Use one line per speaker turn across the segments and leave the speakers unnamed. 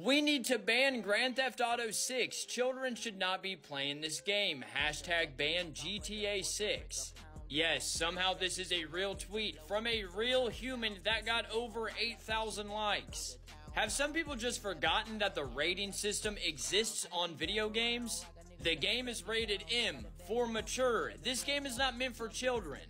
We need to ban Grand Theft Auto 6. Children should not be playing this game. Hashtag ban GTA 6. Yes, somehow this is a real tweet from a real human that got over 8,000 likes. Have some people just forgotten that the rating system exists on video games? The game is rated M for mature. This game is not meant for children.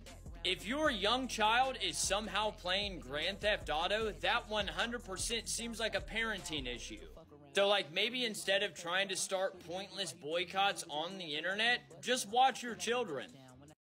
If your young child is somehow playing Grand Theft Auto, that 100% seems like a parenting issue. So like maybe instead of trying to start pointless boycotts on the internet, just watch your children.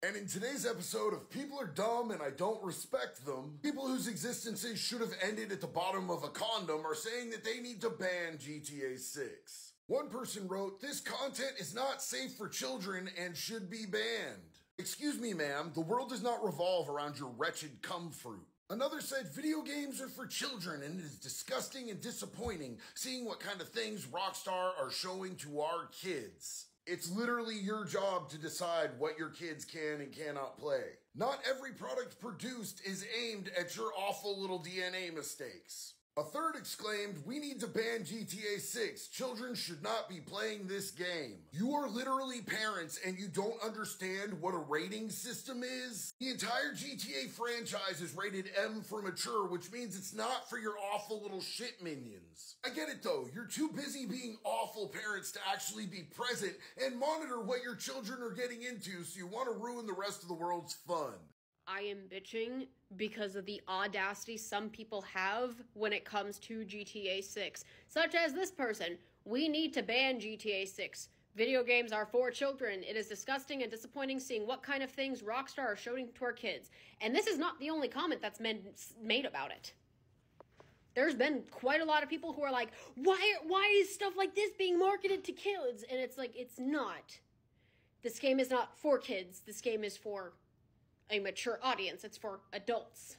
And in today's episode of People Are Dumb and I Don't Respect Them, people whose existences should have ended at the bottom of a condom are saying that they need to ban GTA 6. One person wrote, "This content is not safe for children and should be banned." Excuse me, ma'am, the world does not revolve around your wretched cum fruit. Another said, "Video games are for children and it is disgusting and disappointing seeing what kind of things Rockstar are showing to our kids. It's literally your job to decide what your kids can and cannot play. Not every product produced is aimed at your awful little DNA mistakes." A third exclaimed, "We need to ban GTA 6. Children should not be playing this game. You are literally parents and you don't understand what a rating system is? The entire GTA franchise is rated M for mature, which means it's not for your awful little shit minions. I get it though, you're too busy being awful parents to actually be present and monitor what your children are getting into, so you want to ruin the rest of the world's fun."
I am bitching because of the audacity some people have when it comes to GTA 6. Such as this person. "We need to ban GTA 6. Video games are for children. It is disgusting and disappointing seeing what kind of things Rockstar are showing to our kids." And this is not the only comment that's been made about it. There's been quite a lot of people who are like, why is stuff like this being marketed to kids? And it's like, it's not. This game is not for kids. This game is for a mature audience. It's for adults.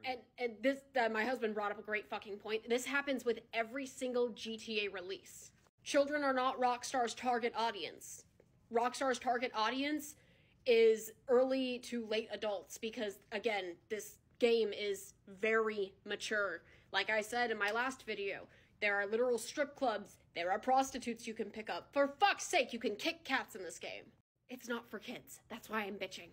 And this, my husband brought up a great fucking point. This happens with every single GTA release. Children are not Rockstar's target audience. Rockstar's target audience is early to late adults because, again, this game is very mature. Like I said in my last video, there are literal strip clubs, there are prostitutes you can pick up. For fuck's sake, you can kick cats in this game. It's not for kids. That's why I'm bitching.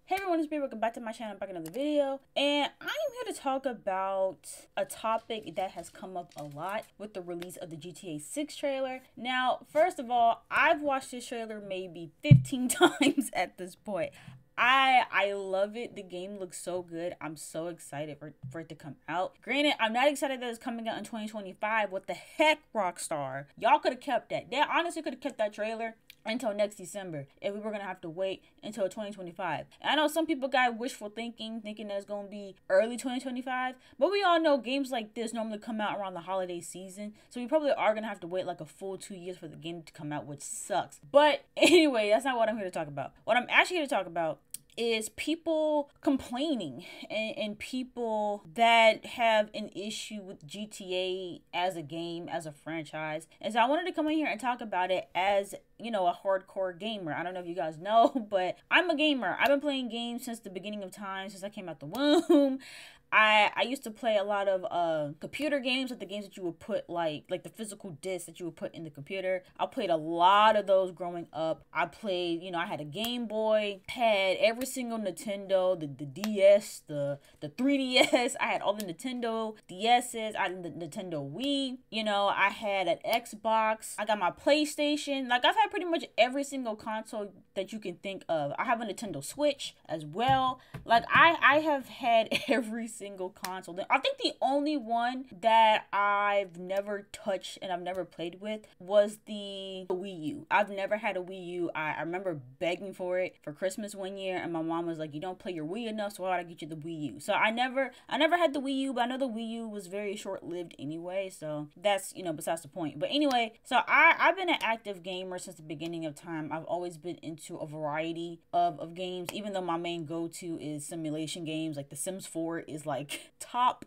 Hey everyone, it's me. Welcome back to my channel. I'm back in another video, and I am here to talk about a topic that has come up a lot with the release of the GTA 6 trailer. Now, first of all, I've watched this trailer maybe 15 times at this point. I love it. The game looks so good. I'm so excited for it to come out. Granted, I'm not excited that it's coming out in 2025. What the heck, Rockstar? Y'all could have kept that. They honestly could have kept that trailer until next December if we were gonna have to wait until 2025. And I know some people got wishful thinking that it's gonna be early 2025, but we all know games like this normally come out around the holiday season, so we probably are gonna have to wait like a full 2 years for the game to come out, which sucks. But anyway, that's not what I'm here to talk about. What I'm actually here to talk about is people complaining and people that have an issue with GTA as a game, as a franchise. And so I wanted to come in here and talk about it as, you know, a hardcore gamer. I don't know if you guys know, but I'm a gamer. I've been playing games since the beginning of time, since I came out the womb. I used to play a lot of computer games, like the games that you would put like the physical discs that you would put in the computer. I played a lot of those growing up. I played, you know, I had a Game Boy, had every single Nintendo, the DS, the 3DS. I had all the Nintendo DS's. I had the Nintendo Wii. You know, I had an Xbox. I got my PlayStation. Like, I've had pretty much every single console that you can think of. I have a Nintendo Switch as well. Like, I have had every single console. I think the only one that I've never touched and I've never played with was the Wii U. I've never had a Wii U. I remember begging for it for Christmas one year, and my mom was like, "You don't play your Wii enough, so why would I get you the Wii U?" So I never had the Wii U, but I know the Wii U was very short-lived anyway, so that's, you know, besides the point. But anyway, so I've been an active gamer since the beginning of time. I've always been into a variety of games, even though my main go-to is simulation games. Like The Sims 4 is is like top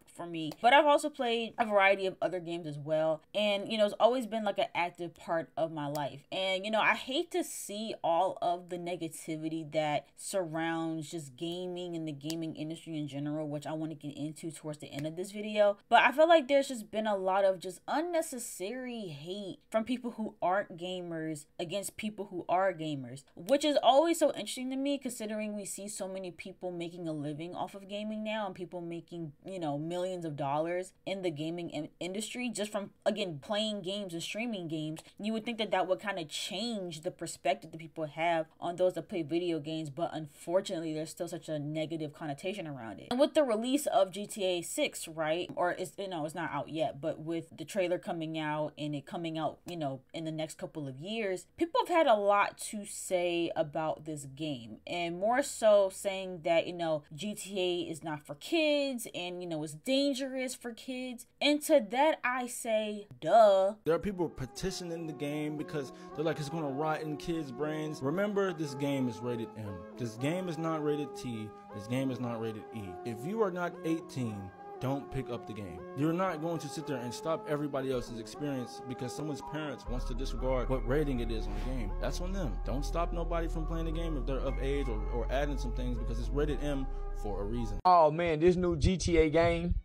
for me. But I've also played a variety of other games as well, and you know, it's always been like an active part of my life. And you know, I hate to see all of the negativity that surrounds just gaming and the gaming industry in general, which I want to get into towards the end of this video. But I feel like there's just been a lot of just unnecessary hate from people who aren't gamers against people who are gamers, which is always so interesting to me, considering we see so many people making a living off of gaming now, and people making, you know, millions of dollars in the gaming industry just from, again, playing games and streaming games. You would think that that would kind of change the perspective that people have on those that play video games, but unfortunately there's still such a negative connotation around it. And with the release of GTA 6, right, or it's, you know, it's not out yet, but with the trailer coming out and it coming out, you know, in the next couple of years, people have had a lot to say about this game, and more so saying that, you know, GTA is not for kids, and you know, it's dangerous for kids. And to that I say, duh.
There are people petitioning the game because they're like, it's gonna rot in kids' brains. Remember, this game is rated M. This game is not rated T. This game is not rated E. If you are not 18, don't pick up the game. You're not going to sit there and stop everybody else's experience because someone's parents wants to disregard what rating it is on the game. That's on them. Don't stop nobody from playing the game if they're of age, or adding some things, because it's rated M for a reason.
Oh man, this new GTA game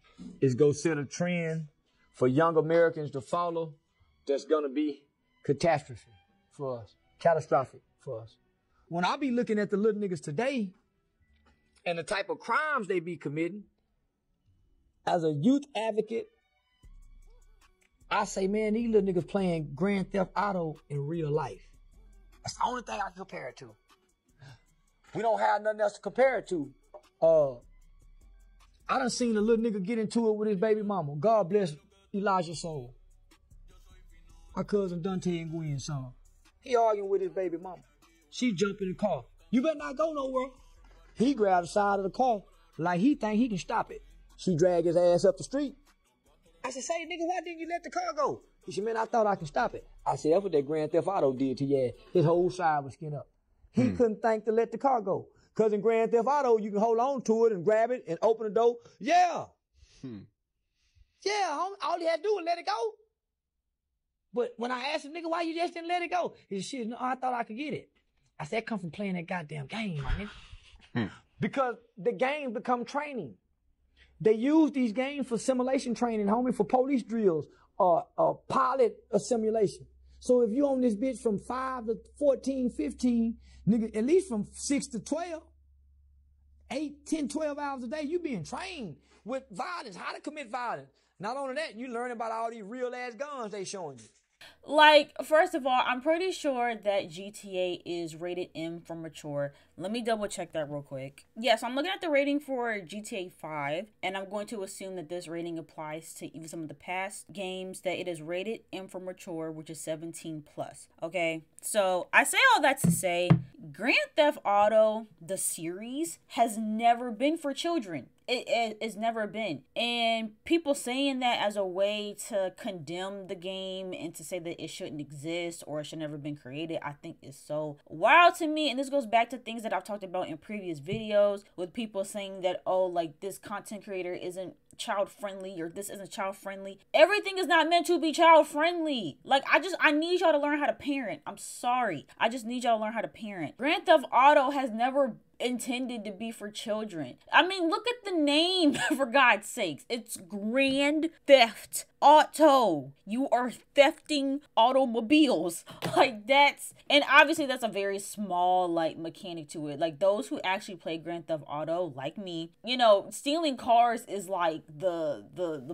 is gonna set a trend for young Americans to follow. That's gonna be catastrophe for us, catastrophic for us. When I be looking at the little niggas today and the type of crimes they be committing, as a youth advocate, I say, man, these little niggas playing Grand Theft Auto in real life. That's the only thing I can compare it to. We don't have nothing else to compare it to. I done seen a little nigga get into it with his baby mama. God bless Elijah's soul. My cousin Dante and Gwen's son. He arguing with his baby mama. She jumped in the car. You better not go nowhere. He grabbed the side of the car like he think he can stop it. She dragged his ass up the street. I said, say, nigga, why didn't you let the car go? He said, man, I thought I can stop it. I said, that's what that Grand Theft Auto did to your ass. His whole side was skin up. He couldn't think to let the car go. Because in Grand Theft Auto, you can hold on to it and grab it and open the door. Yeah. Yeah, all he had to do was let it go. But when I asked him, nigga, why you just didn't let it go? He said, shit, no, I thought I could get it. I said, that come from playing that goddamn game, my nigga. Because the game become training. They use these games for simulation training, homie, for police drills or pilot simulation. So if you on this bitch from 5 to 14, 15, nigga, at least from 6 to 12, 8, 10, 12 hours a day, you being trained with violence, how to commit violence. Not only that, you learn about all these real ass guns they showing you.
Like, first of all, I'm pretty sure that GTA is rated M for mature. Let me double check that real quick. Yes, I'm looking at the rating for GTA 5, and I'm going to assume that this rating applies to even some of the past games, that it is rated M for mature, which is 17 plus. Okay, so I say all that to say, Grand Theft Auto, the series, has never been for children. It's never been. And people saying that as a way to condemn the game and to say that it shouldn't exist or it should never been created, I think is so wild to me. And this goes back to things that I've talked about in previous videos, with people saying that, oh, like, this content creator isn't child friendly or this isn't child friendly. Everything is not meant to be child friendly. Like, I need y'all to learn how to parent. I'm sorry. I just need y'all to learn how to parent. Grand Theft Auto has never intended to be for children. I mean, look at the name, for God's sakes. It's Grand Theft Auto. You are thefting automobiles. Like, that's, and obviously that's a very small, like, mechanic to it. Like, those who actually play Grand Theft Auto, like me, you know, stealing cars is like the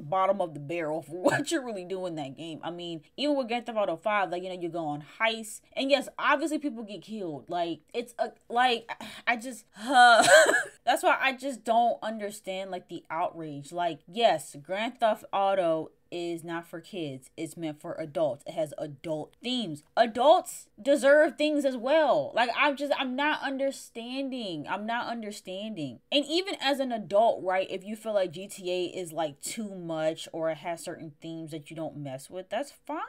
bottom of the barrel for what you're really doing in that game. I mean, even with Grand Theft Auto 5, like, you know, you go on heists, and yes, obviously people get killed. Like, it's a, like, I just that's why I just don't understand, like, the outrage. Like, yes, Grand Theft Auto is not for kids. It's meant for adults. It has adult themes. Adults deserve things as well. Like, I'm not understanding. And even as an adult, right, if you feel like GTA is like too much or it has certain themes that you don't mess with, that's fine.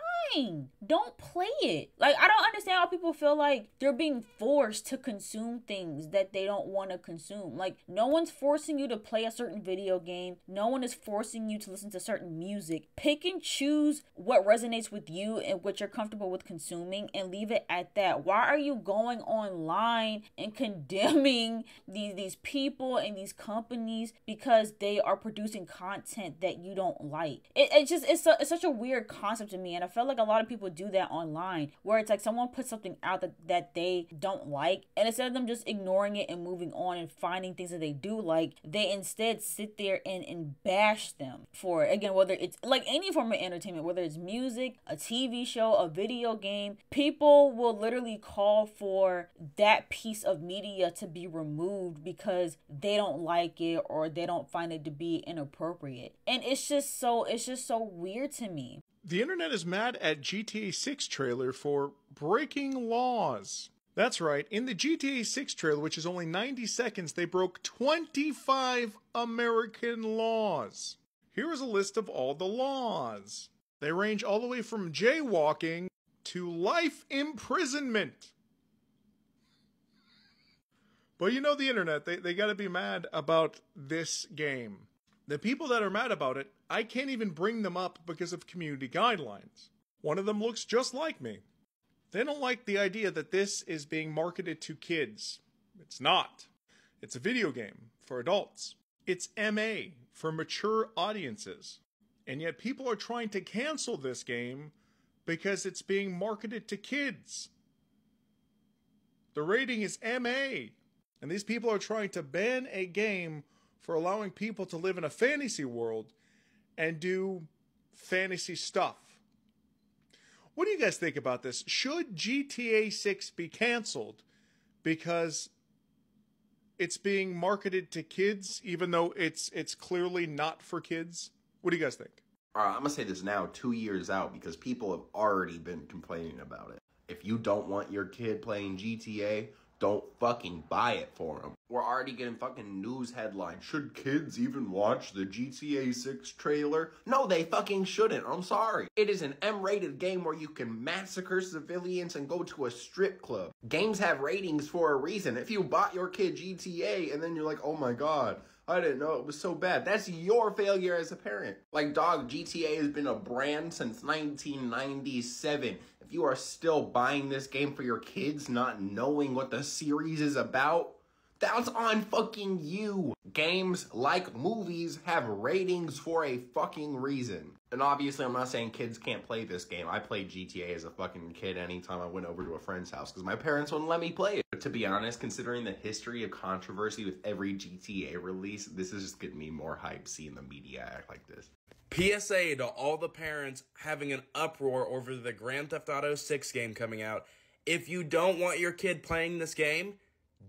Don't play it. Like, I don't understand how people feel like they're being forced to consume things that they don't want to consume. Like, no one's forcing you to play a certain video game. No one is forcing you to listen to certain music. Pick and choose what resonates with you and what you're comfortable with consuming and leave it at that. Why are you going online and condemning these people and these companies because they are producing content that you don't like? It's such a weird concept to me, and I feel like a lot of people do that online, where it's like someone puts something out that they don't like, and instead of them just ignoring it and moving on and finding things that they do like, they instead sit there and bash them for it. Again, whether it's like any form of entertainment, whether it's music, a TV show, a video game, people will literally call for that piece of media to be removed because they don't like it or they don't find it to be inappropriate. And it's just so weird to me.
The internet is mad at GTA 6 trailer for breaking laws. That's right, in the GTA 6 trailer, which is only 90 seconds, they broke 25 American laws. Here is a list of all the laws. They range all the way from jaywalking to life imprisonment. But you know the internet, they gotta be mad about this game. The people that are mad about it, I can't even bring them up because of community guidelines. One of them looks just like me. They don't like the idea that this is being marketed to kids. It's not. It's a video game for adults. It's MA for mature audiences. And yet people are trying to cancel this game because it's being marketed to kids. The rating is MA. And these people are trying to ban a game for allowing people to live in a fantasy world and do fantasy stuff. What do you guys think about this? Should GTA 6 be canceled because it's being marketed to kids, even though it's clearly not for kids? What do you guys think?
All right, I'm going to say this now, 2 years out, because people have already been complaining about it. If you don't want your kid playing GTA, don't fucking buy it for them. We're already getting fucking news headlines. Should kids even watch the GTA 6 trailer? No, they fucking shouldn't. I'm sorry. It is an M-rated game where you can massacre civilians and go to a strip club. Games have ratings for a reason. If you bought your kid GTA and then you're like, oh my god, I didn't know it was so bad. That's your failure as a parent. Like, dog, GTA has been a brand since 1997. If you are still buying this game for your kids, not knowing what the series is about, that's on fucking you. Games, like movies, have ratings for a fucking reason. And obviously, I'm not saying kids can't play this game. I played GTA as a fucking kid anytime I went over to a friend's house because my parents wouldn't let me play it. But to be honest, considering the history of controversy with every GTA release, this is just getting me more hype seeing the media act like this.
PSA to all the parents having an uproar over the Grand Theft Auto 6 game coming out. If you don't want your kid playing this game,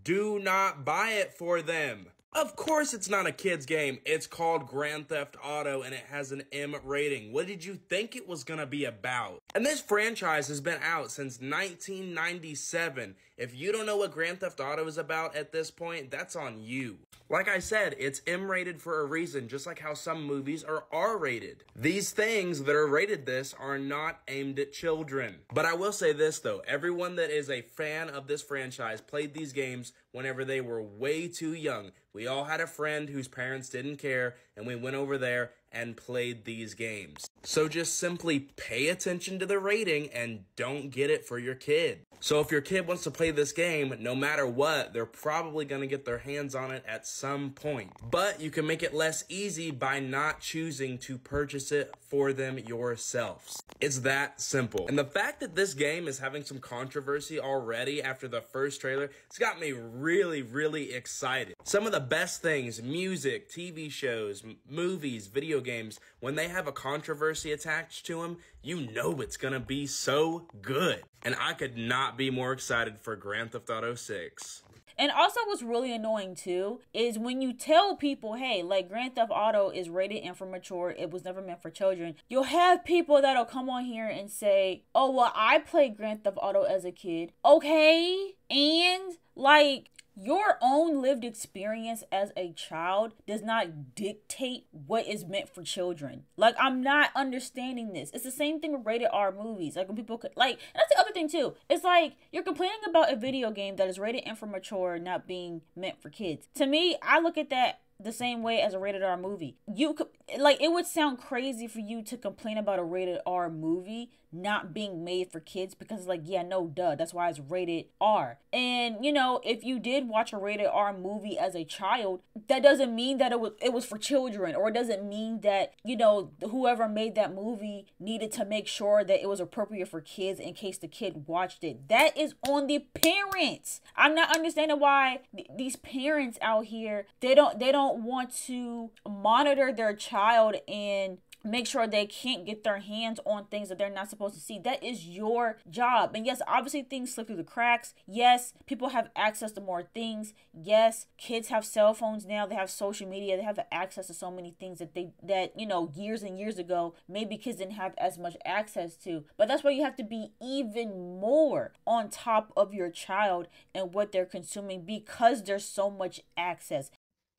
do not buy it for them. Of course it's not a kid's game. It's called Grand Theft Auto and it has an M rating. What did you think it was gonna be about? And this franchise has been out since 1997. If you don't know what Grand Theft Auto is about at this point, that's on you. Like I said, it's M-rated for a reason, just like how some movies are R-rated. These things that are rated this are not aimed at children. But I will say this though, everyone that is a fan of this franchise played these games whenever they were way too young. We all had a friend whose parents didn't care, and we went over there and played these games. So just simply pay attention to the rating and don't get it for your kid. So if your kid wants to play this game, no matter what, they're probably going to get their hands on it at some point. But you can make it less easy by not choosing to purchase it for them yourselves. It's that simple. And the fact that this game is having some controversy already after the first trailer, it's got me really, really excited. Some of the best things, music, TV shows, movies, video games, when they have a controversy attached to them, you know it's gonna be so good. And I could not be more excited for Grand Theft Auto 6.
And also what's really annoying too is when you tell people, hey, like Grand Theft Auto is rated M for mature, it was never meant for children, you'll have people that'll come on here and say, oh, well, I played Grand Theft Auto as a kid. Okay, and like, your own lived experience as a child does not dictate what is meant for children. Like, I'm not understanding this. It's the same thing with rated R movies. Like, when people could, like, and that's the other thing too. It's like, you're complaining about a video game that is rated M for mature not being meant for kids. To me, I look at that the same way as a rated R movie. You could, like, it would sound crazy for you to complain about a rated R movie not being made for kids because, like, yeah, no, duh, that's why it's rated R. And, you know, if you did watch a rated R movie as a child, that doesn't mean that it was for children, or it doesn't mean that, you know, whoever made that movie needed to make sure that it was appropriate for kids in case the kid watched it. That is on the parents. I'm not understanding why these parents out here, they don't want to monitor their child and make sure they can't get their hands on things that they're not supposed to see. That is your job. And yes, obviously things slip through the cracks. Yes, people have access to more things. Yes, kids have cell phones now. They have social media. They have access to so many things that you know, years and years ago, maybe kids didn't have as much access to. But that's why you have to be even more on top of your child and what they're consuming because there's so much access.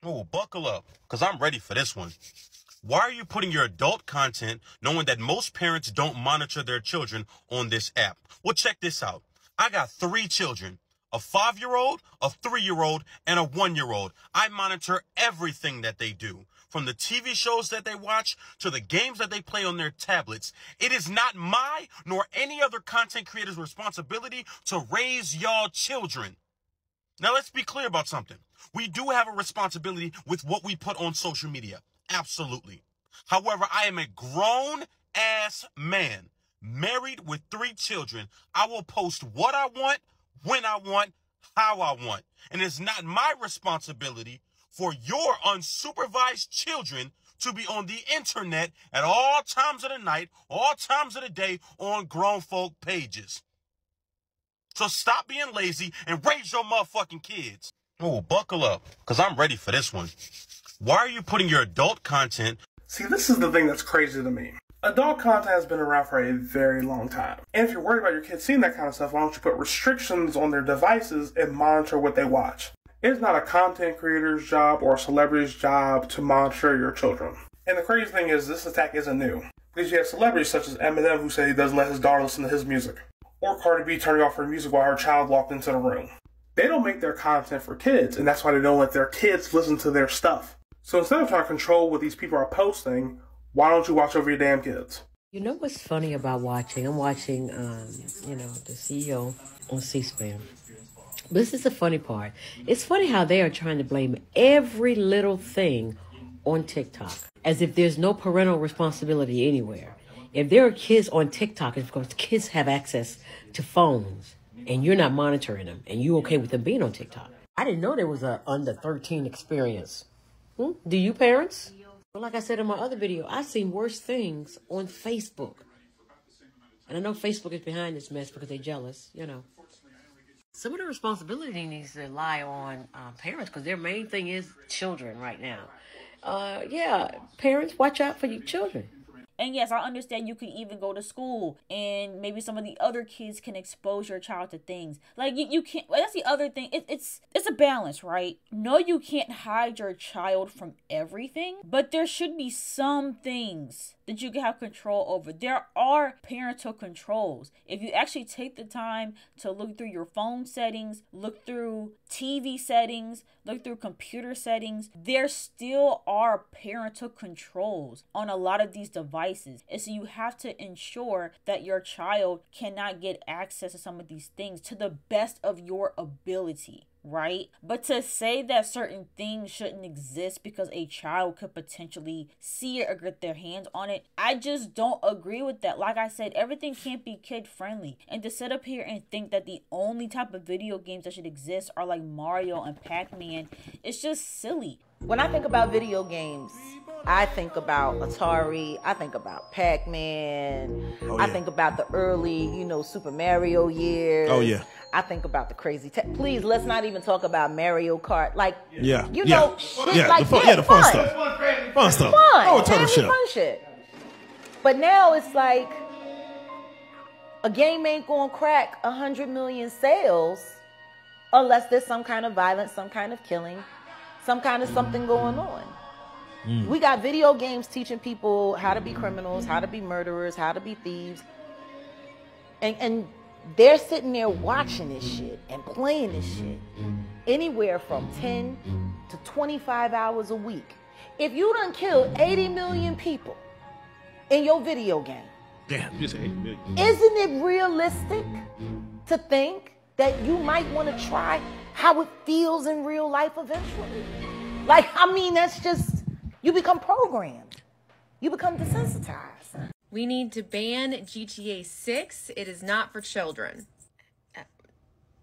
Oh, buckle up, because I'm ready for this one. Why are you putting your adult content knowing that most parents don't monitor their children on this app? Well, check this out. I got 3 children, a 5-year-old, a 3-year-old, and a 1-year-old. I monitor everything that they do, from the TV shows that they watch to the games that they play on their tablets. It is not my nor any other content creator's responsibility to raise y'all children. Now, let's be clear about something. We do have a responsibility with what we put on social media. Absolutely. However, I am a grown-ass man, married with 3 children. I will post what I want, when I want, how I want. And it's not my responsibility for your unsupervised children to be on the internet at all times of the night, all times of the day on grown folk pages. So stop being lazy and raise your motherfucking kids. Oh, buckle up, because I'm ready for this one. Why are you putting your adult content?
See, this is the thing that's crazy to me. Adult content has been around for a very long time. And if you're worried about your kids seeing that kind of stuff, why don't you put restrictions on their devices and monitor what they watch? It's not a content creator's job or a celebrity's job to monitor your children. And the crazy thing is, this attack isn't new. Because you have celebrities such as Eminem who say he doesn't let his daughter listen to his music. Or Cardi B turning off her music while her child walked into the room. They don't make their content for kids, and that's why they don't let their kids listen to their stuff. So instead of trying to control what these people are posting, why don't you watch over your damn kids?
You know what's funny about watching? I'm watching, the CEO on C-SPAN. But this is the funny part. It's funny how they are trying to blame every little thing on TikTok, as if there's no parental responsibility anywhere. If there are kids on TikTok, it's because kids have access to phones, and you're not monitoring them, and you okay with them being on TikTok. I didn't know there was a under 13 experience. Do you, parents? Well, like I said in my other video, I've seen worse things on Facebook. And I know Facebook is behind this mess because they're jealous, you know. Some of the responsibility needs to lie on parents because their main thing is children right now. Parents, watch out for your children.
And yes, I understand you can even go to school and maybe some of the other kids can expose your child to things. Like you can't, well, that's the other thing. It's a balance, right? No, you can't hide your child from everything, but there should be some things that you can have control over. There are parental controls. If you actually take the time to look through your phone settings, look through TV settings, look through computer settings, there still are parental controls on a lot of these devices. And so you have to ensure that your child cannot get access to some of these things to the best of your ability. Right? But to say that certain things shouldn't exist because a child could potentially see it or get their hands on it, I just don't agree with that. Like I said, everything can't be kid friendly. And to sit up here and think that the only type of video games that should exist are like Mario and Pac-Man, it's just silly.
When I think about video games, I think about Atari, I think about Pac-Man, I think about the early, Super Mario years.
Oh, yeah.
I think about the crazy please, let's not even talk about Mario Kart. Like, shit like
the
that.
fun stuff. Fun stuff.
Fun.
Turtle shit.
Fun shit. But now it's like, a game ain't gonna crack 100 million sales unless there's some kind of violence, some kind of killing, some kind of something going on. We got video games teaching people how to be criminals, how to be murderers, how to be thieves. And they're sitting there watching this shit and playing this shit anywhere from 10 to 25 hours a week. If you done killed 80 million people in your video game,
damn, just 80 million.
Isn't it realistic to think that you might want to try how it feels in real life eventually? Like, I mean, that's just, you become programmed. You become desensitized.
We need to ban GTA 6. It is not for children.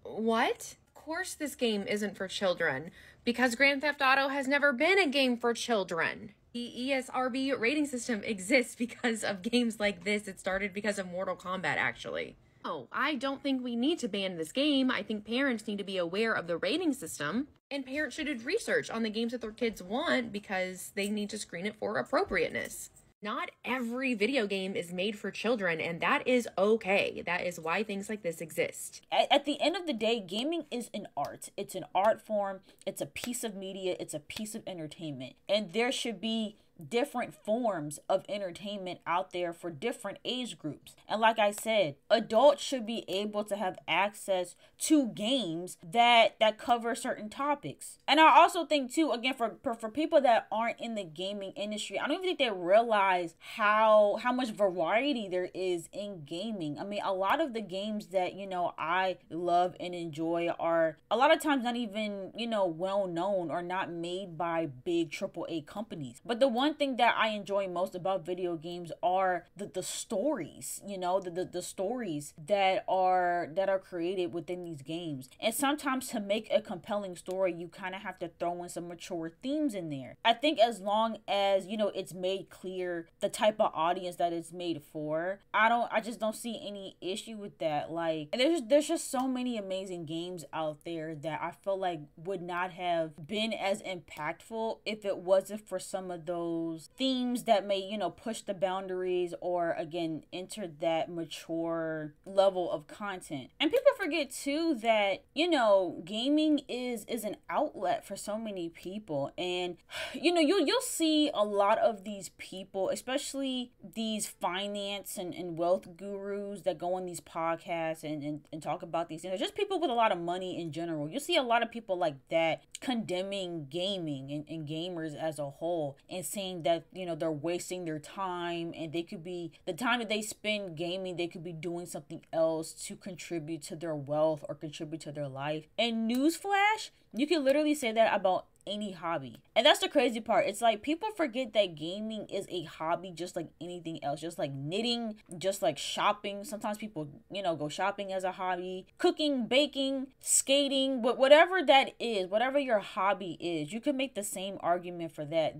What? Of course this game isn't for children, because Grand Theft Auto has never been a game for children. The ESRB rating system exists because of games like this. It started because of Mortal Kombat, actually. Oh, I don't think we need to ban this game. I think parents need to be aware of the rating system, and parents should do research on the games that their kids want because they need to screen it for appropriateness. Not every video game is made for children, and that is okay. That is why things like this exist.
At the end of the day, gaming is an art. It's an art form. It's a piece of media. It's a piece of entertainment. And there should be different forms of entertainment out there for different age groups. And like I said, adults should be able to have access to games that cover certain topics. And I also think too, again, for people that aren't in the gaming industry, I don't even think they realize how much variety there is in gaming. I mean, a lot of the games that, I love and enjoy are a lot of times not even, well known or not made by big AAA companies. But the one thing that I enjoy most about video games are the stories, the stories that are created within these games. And sometimes to make a compelling story, you kind of have to throw in some mature themes in there. I think as long as, it's made clear the type of audience that it's made for, I just don't see any issue with that. Like, and there's just so many amazing games out there that I feel like would not have been as impactful if it wasn't for some of those themes that may, push the boundaries or, again, enter that mature level of content. And people forget too that, gaming is an outlet for so many people. And, you'll see a lot of these people, especially these finance and wealth gurus that go on these podcasts and talk about these things. Just people with a lot of money in general. You'll see a lot of people like that condemning gaming and gamers as a whole and saying that, they're wasting their time, and they could be, the time that they spend gaming, they could be doing something else to contribute to their wealth or contribute to their life. And newsflash, you can literally say that about any hobby. And that's the crazy part. It's like people forget that gaming is a hobby just like anything else, just like knitting, just like shopping. Sometimes people, go shopping as a hobby, cooking, baking, skating, but whatever that is, whatever your hobby is, you can make the same argument for that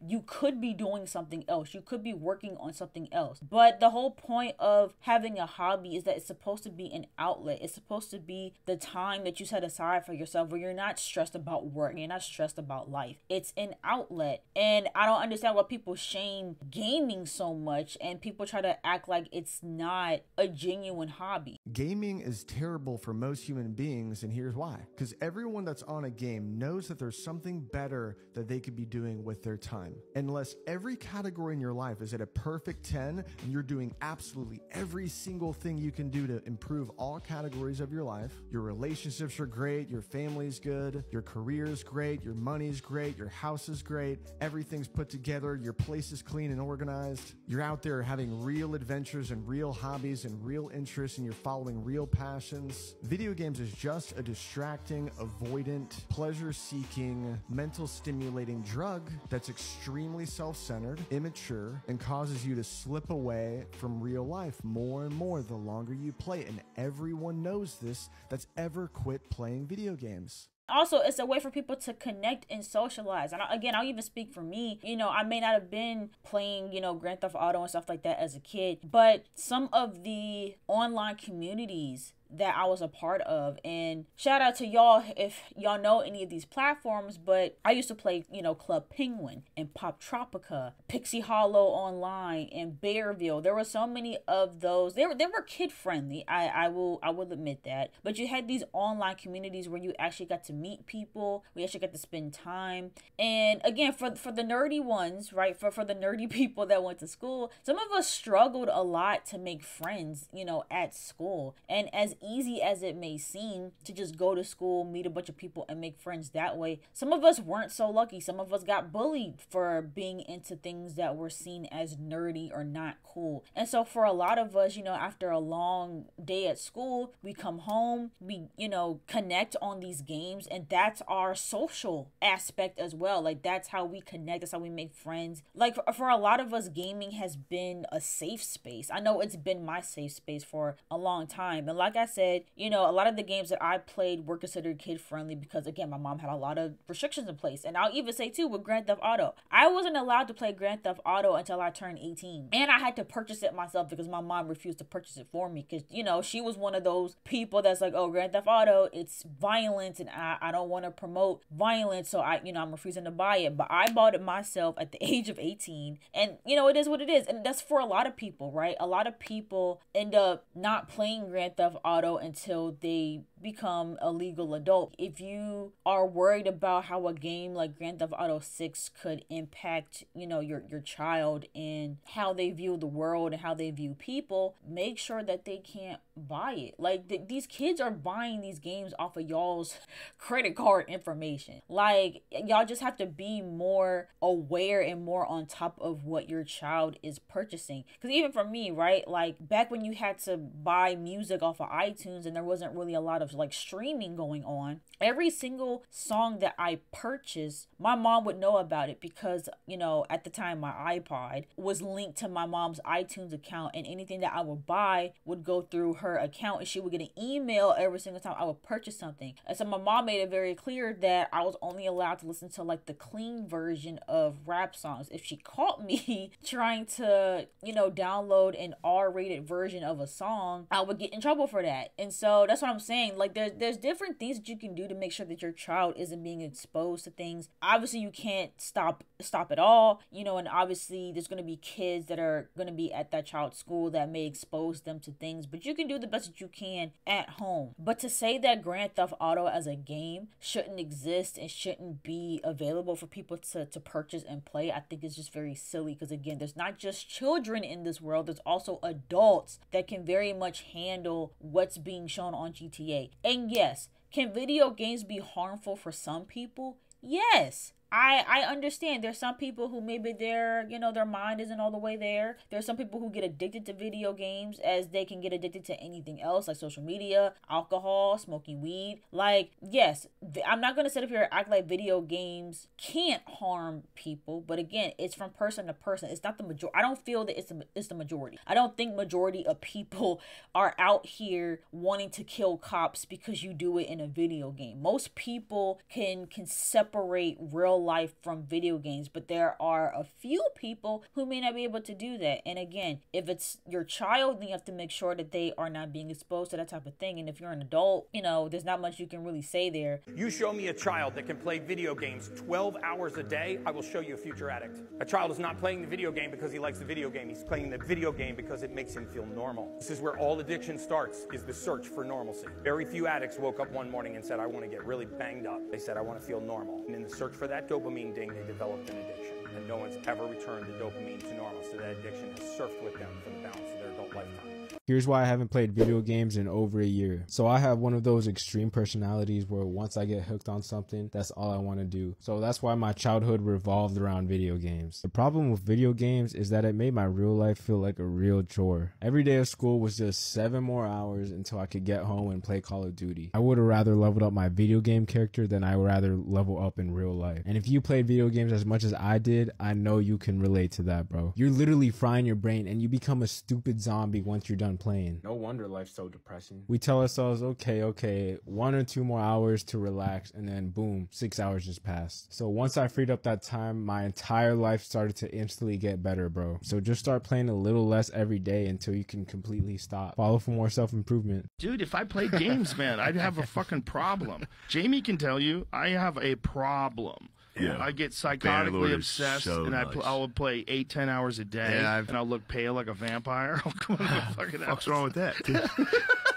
you could be doing something else. You could be working on something else. But the whole point of having a hobby is that it's supposed to be an outlet. It's supposed to be the time that you set aside for yourself where you're not stressed about work, you're not stressed about life. It's an outlet. And I don't understand why people shame gaming so much and people try to act like it's not a genuine hobby.
Gaming is terrible for most human beings, and here's why. Because everyone that's on a game knows that there's something better that they could be doing with their time. Unless every category in your life is at a perfect 10 and you're doing absolutely every single thing you can do to improve all categories of your life, your relationships are great, your family's good, your career's great, your money's great, your house is great, everything's put together, your place is clean and organized, you're out there having real adventures and real hobbies and real interests, and you're following real passions. Video games is just a distracting, avoidant, pleasure-seeking, mental stimulating drug that's extremely self-centered, immature, and causes you to slip away from real life more and more the longer you play. And everyone knows this that's ever quit playing video games.
Also, it's a way for people to connect and socialize. And again, I'll even speak for me. You know, I may not have been playing, you know, Grand Theft Auto and stuff like that as a kid, but some of the online communities that I was a part of, and shout out to y'all if y'all know any of these platforms, but I used to play, you know, Club Penguin and Pop Tropica, Pixie Hollow Online, and Bearville. There were so many of those. They were kid friendly. I will admit that. But you had these online communities where you actually got to meet people. We actually got to spend time. And again, for the nerdy ones, right? For the nerdy people that went to school, some of us struggled a lot to make friends, you know, at school. And as easy as it may seem to just go to school, meet a bunch of people, and make friends that way, some of us weren't so lucky. Some of us got bullied for being into things that were seen as nerdy or not cool. And so for a lot of us, you know, after a long day at school, we come home, we, you know, connect on these games, and that's our social aspect as well. Like, that's how we connect, that's how we make friends. Like, for a lot of us, gaming has been a safe space. I know it's been my safe space for a long time. And like I said, you know, a lot of the games that I played were considered kid friendly because, again, my mom had a lot of restrictions in place. And I'll even say too, with Grand Theft Auto, I wasn't allowed to play Grand Theft Auto until I turned 18, and I had to purchase it myself because my mom refused to purchase it for me, because, you know, she was one of those people that's like, oh, Grand Theft Auto, it's violence, and I don't want to promote violence, so I'm refusing to buy it. But I bought it myself at the age of 18, and, you know, it is what it is. And that's for a lot of people, right? A lot of people end up not playing Grand Theft Auto until they become a legal adult. If you are worried about how a game like Grand Theft Auto 6 could impact, you know, your child and how they view the world and how they view people, make sure that they can't buy it. Like, these kids are buying these games off of y'all's credit card information. Like, y'all just have to be more aware and more on top of what your child is purchasing. Because even for me, right, like back when you had to buy music off of iTunes and there wasn't really a lot of like streaming going on, every single song that I purchased, my mom would know about it because, you know, at the time my iPod was linked to my mom's iTunes account, and anything that I would buy would go through her account, and she would get an email every single time I would purchase something. And so my mom made it very clear that I was only allowed to listen to like the clean version of rap songs. If she caught me trying to, you know, download an R-rated version of a song, I would get in trouble for that. And so that's what I'm saying. Like, there's different things that you can do to make sure that your child isn't being exposed to things. Obviously, you can't stop it all, you know, and obviously there's going to be kids that are going to be at that child's school that may expose them to things, but you can do the best that you can at home. But to say that Grand Theft Auto as a game shouldn't exist and shouldn't be available for people to purchase and play, I think is just very silly, because again, there's not just children in this world, there's also adults that can very much handle what's being shown on GTA. And yes, can video games be harmful for some people? Yes. I understand there's some people who maybe their mind isn't all the way there. There's some people who get addicted to video games as they can get addicted to anything else, like social media, alcohol, smoking weed. Like, yes, I'm not going to sit up here and act like video games can't harm people, but again, it's from person to person. It's not the majority. I don't feel that it's the majority. I don't think majority of people are out here wanting to kill cops because you do it in a video game. Most people can separate real life from video games, but there are a few people who may not be able to do that. And again, if it's your child, then you have to make sure that they are not being exposed to that type of thing. And if you're an adult, you know, there's not much you can really say there.
You show me a child that can play video games 12 hours a day, I will show you a future addict. A child is not playing the video game because he likes the video game. He's playing the video game because it makes him feel normal. This is where all addiction starts, is the search for normalcy. Very few addicts woke up one morning and said, I want to get really banged up. They said, I want to feel normal. And in the search for that dopamine ding, they developed an addiction. And no one's ever returned the dopamine to normal, so that addiction has surfed with them for the balance of their adult lifetime.
Here's why I haven't played video games in over a year. So I have one of those extreme personalities where once I get hooked on something, that's all I want to do. So that's why my childhood revolved around video games. The problem with video games is that it made my real life feel like a real chore. Every day of school was just 7 more hours until I could get home and play Call of Duty. I would have rather leveled up my video game character than I would rather level up in real life. And if you played video games as much as I did, I know you can relate to that, bro. You're literally frying your brain and you become a stupid zombie once you're done done playing. No wonder life's so depressing. We tell ourselves, okay, 1 or 2 more hours to relax, and then boom, 6 hours just passed. So once I freed up that time, my entire life started to instantly get better, bro. So just start playing a little less every day until you can completely stop. Follow for more self-improvement.
Dude, if I played games, man, I'd have a fucking problem. Jamie can tell you, I have a problem.
Yeah.
I get
Bannerlord
psychotically
is
obsessed,
so
and
nice.
I will play 8-10 hours a day,
Yeah,
and I'll look pale like a vampire. I'll go into the fucking house.
What's wrong with that?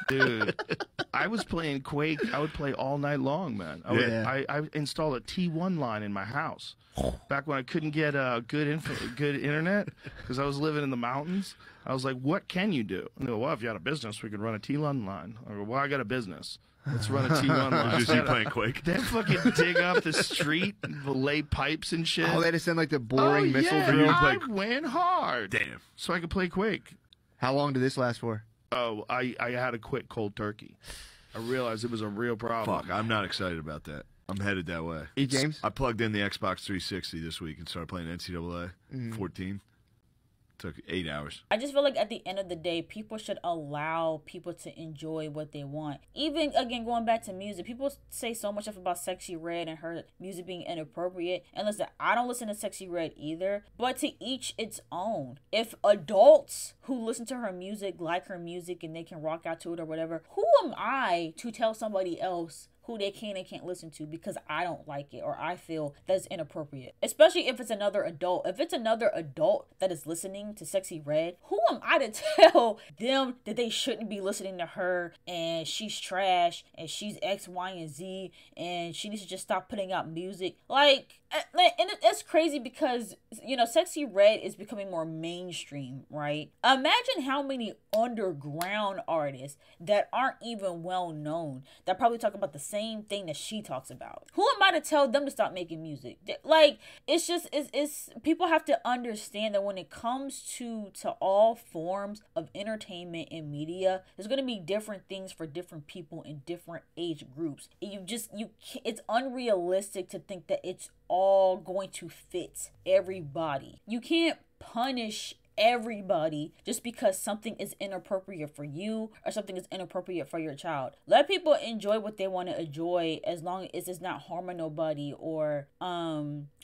Dude, I was playing Quake. I would play all night long, man. I installed a T1 line in my house back when I couldn't get good internet because I was living in the mountains. I was like, what can you do? And they go, well, if you had a business, we could run a T1 line. I go, well, I got a business. Let's run a T1 line.
Just you playing Quake.
They fucking dig up the street, lay pipes and shit.
Oh, they just send like the boring missile drill.
I went hard.
Damn.
So I could play Quake.
How long did this last for?
Oh, I had to quit cold turkey. I realized it was a real problem.
Fuck, I'm not excited about that. I'm headed that way.
James?
I plugged in the Xbox 360 this week and started playing NCAA 14. Took 8 hours.
I just feel like at the end of the day, people should allow people to enjoy what they want. Even, again, going back to music, people say so much stuff about Sexy Red and her music being inappropriate. And listen, I don't listen to Sexy Red either, but to each its own. If adults who listen to her music like her music and they can rock out to it or whatever, who am I to tell somebody else who they can and can't listen to because I don't like it or I feel that's inappropriate? Especially if it's another adult. If it's another adult that is listening to Sexy Red, who am I to tell them that they shouldn't be listening to her and she's trash and she's X, Y, and Z and she needs to just stop putting out music? Like, and it's crazy because, you know, Sexy Red is becoming more mainstream, right? Imagine how many underground artists that aren't even well known that probably talk about the same thing that she talks about. Who am I to tell them to stop making music? Like, it's just, it's people have to understand that when it comes to all forms of entertainment and media, there's going to be different things for different people in different age groups. It's unrealistic to think that it's all going to fit everybody. You can't punish everybody just because something is inappropriate for you or something is inappropriate for your child. Let people enjoy what they want to enjoy as long as it's not harming nobody or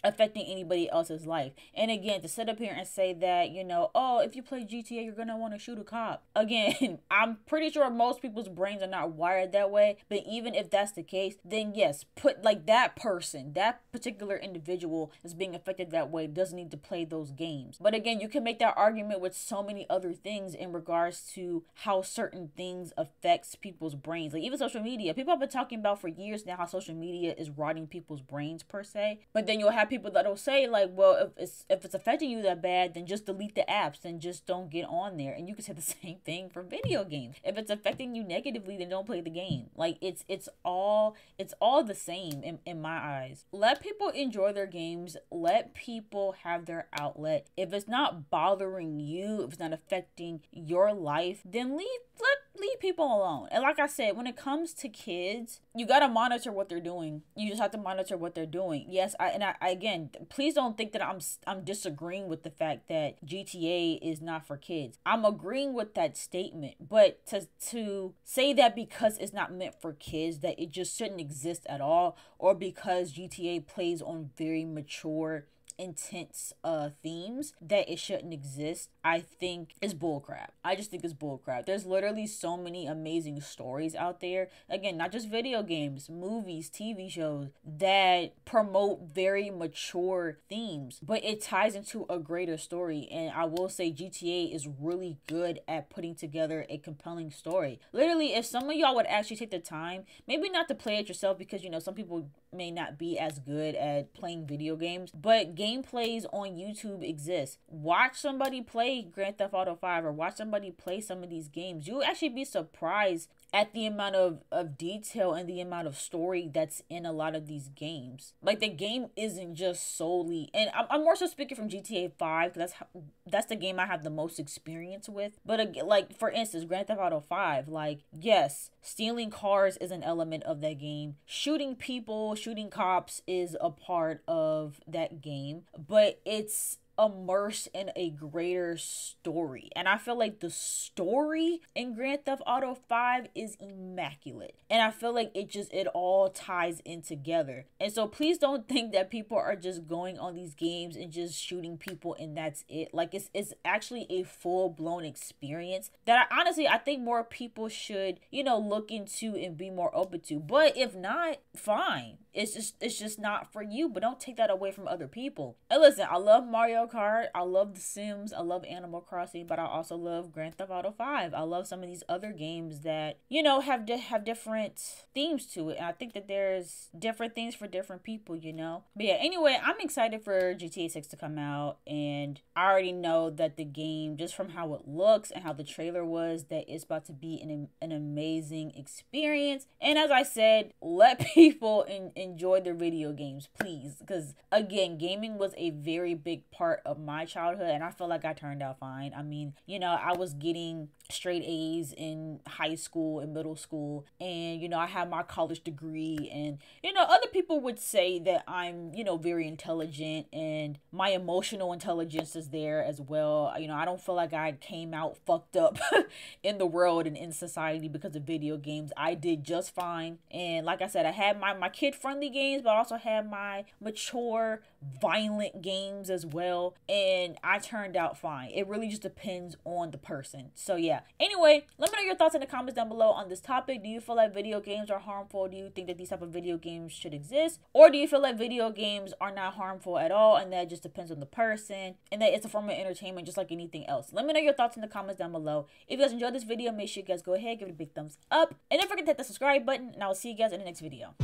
affecting anybody else's life. And again, to sit up here and say that, you know, oh, if you play GTA, you're gonna want to shoot a cop. Again, I'm pretty sure most people's brains are not wired that way. But even if that's the case, then yes, put like that person, that particular individual is being affected that way doesn't need to play those games. But again, you can make that argument with so many other things in regards to how certain things affects people's brains. Like even social media, people have been talking about for years now how social media is rotting people's brains per se. But then you'll have people that'll say like, well, if it's affecting you that bad, then just delete the apps and just don't get on there. And you can say the same thing for video games. If it's affecting you negatively, then don't play the game. Like it's all the same in my eyes. Let people enjoy their games. Let people have their outlet. If it's not bothering you, if it's not affecting your life, then leave people alone. And like I said, when it comes to kids, you got to monitor what they're doing. You just have to monitor what they're doing. Yes, I again, please don't think that I'm disagreeing with the fact that GTA is not for kids. I'm agreeing with that statement, but to say that because it's not meant for kids that it just shouldn't exist at all, or because GTA plays on very mature, intense themes that it shouldn't exist, I think is bullcrap. I just think it's bullcrap. There's literally so many amazing stories out there, again, not just video games, movies, TV shows that promote very mature themes, but it ties into a greater story. And I will say GTA is really good at putting together a compelling story. Literally, if some of y'all would actually take the time, maybe not to play it yourself, because you know some people may not be as good at playing video games, but gameplays on YouTube exist. Watch somebody play Grand Theft Auto 5 or watch somebody play some of these games. You'll actually be surprised at the amount of detail and the amount of story that's in a lot of these games. Like the game isn't just solely, and I'm more so speaking from GTA 5 because that's the game I have the most experience with. But like for instance, Grand Theft Auto 5, like yes, stealing cars is an element of that game. Shooting people, shooting cops is a part of that game, but it's immersed in a greater story. And I feel like the story in Grand Theft Auto 5 is immaculate. And I feel like it all ties in together. And so please don't think that people are just going on these games and just shooting people and that's it. Like it's actually a full-blown experience that I think more people should, you know, look into and be more open to. But if not, fine. It's just not for you, but don't take that away from other people. And listen, I love Mario Kart, I love The Sims, I love Animal Crossing, but I also love Grand Theft Auto 5. I love some of these other games that, you know, have different themes to it. And I think that there's different things for different people, you know. But yeah, anyway, I'm excited for GTA 6 to come out, and I already know that the game, just from how it looks and how the trailer was, that it's about to be an amazing experience. And as I said, let people enjoy their video games, please, because again, gaming was a very big part of my childhood, and I feel like I turned out fine. I mean, you know, I was getting straight A's in high school and middle school, and you know, I had my college degree, and you know, other people would say that I'm, you know, very intelligent, and my emotional intelligence is there as well. You know, I don't feel like I came out fucked up in the world and in society because of video games. I did just fine. And like I said, I had my kid-friendly games, but I also had my mature, violent games as well, and I turned out fine. It really just depends on the person. So yeah, anyway, let me know your thoughts in the comments down below on this topic. Do you feel like video games are harmful? Do you think that these type of video games should exist, or do you feel like video games are not harmful at all and that just depends on the person and that it's a form of entertainment just like anything else? Let me know your thoughts in the comments down below. If you guys enjoyed this video, make sure you guys go ahead, give it a big thumbs up, and don't forget to hit the subscribe button, and I will see you guys in the next video.